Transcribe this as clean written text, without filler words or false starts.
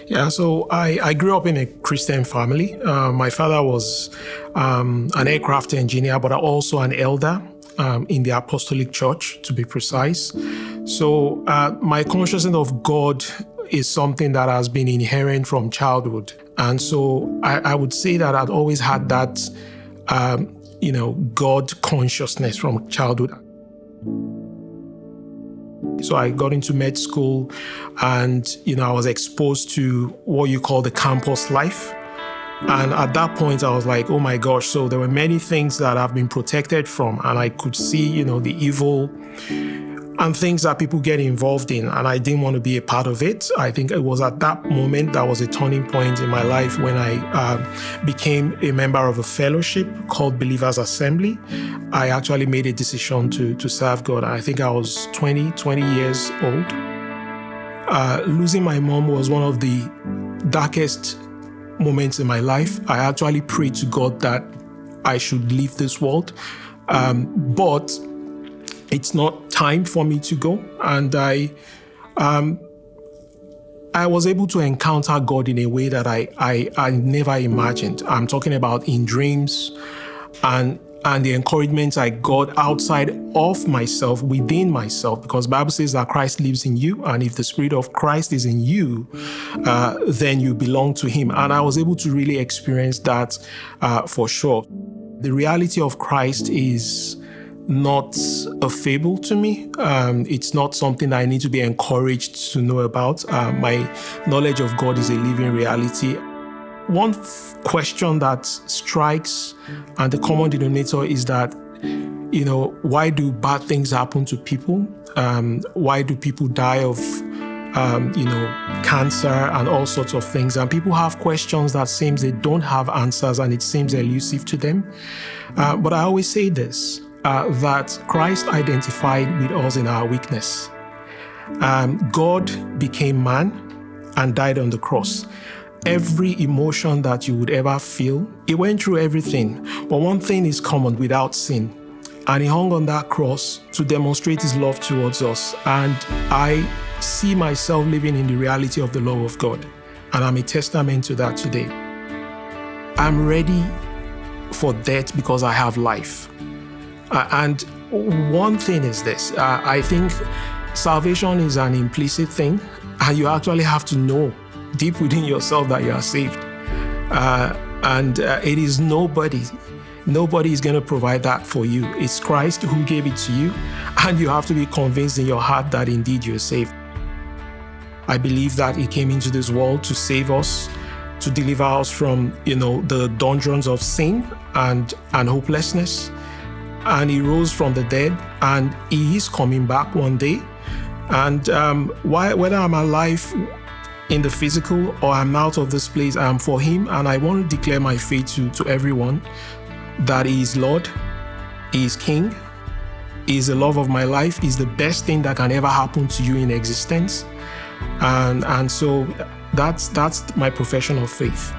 Yeah, so I grew up in a Christian family. My father was an aircraft engineer, but also an elder in the Apostolic Church, to be precise. So my consciousness of God is something that has been inherent from childhood. And so I would say that I'd always had that, God consciousness from childhood. So I got into med school and, I was exposed to what you call the campus life. And at that point, I was like, oh my gosh. So there were many things that I've been protected from, and I could see, the evil and things that people get involved in. And I didn't want to be a part of it. I think it was at that moment that was a turning point in my life when I became a member of a fellowship called Believers Assembly. I actually made a decision to serve God. I think I was 20 years old. Losing my mom was one of the darkest moments in my life. I actually prayed to God that I should leave this world. But it's not time for me to go. And I was able to encounter God in a way that I never imagined. I'm talking about in dreams and the encouragement I got outside of myself, within myself, because the Bible says that Christ lives in you. And if the Spirit of Christ is in you, then you belong to Him. And I was able to really experience that for sure. The reality of Christ is not a fable to me. It's not something I need to be encouraged to know about. My knowledge of God is a living reality. One question that strikes and the common denominator is that, why do bad things happen to people? Why do people die of, cancer and all sorts of things? And people have questions that seems they don't have answers and it seems elusive to them. But I always say this, that Christ identified with us in our weakness. God became man and died on the cross. Every emotion that you would ever feel, He went through everything. But one thing is common: without sin. And He hung on that cross to demonstrate His love towards us. And I see myself living in the reality of the love of God. And I'm a testament to that today. I'm ready for death because I have life. And one thing is this, I think salvation is an implicit thing, and you actually have to know deep within yourself that you are saved. It is nobody is going to provide that for you. It's Christ who gave it to you, and you have to be convinced in your heart that indeed you're saved. I believe that He came into this world to save us, to deliver us from, the dungeons of sin and hopelessness. And He rose from the dead, and He is coming back one day. And whether I'm alive in the physical or I'm out of this place, I'm for Him. And I want to declare my faith to everyone that He is Lord, He is King, He is the love of my life, He is the best thing that can ever happen to you in existence. And so that's my profession of faith.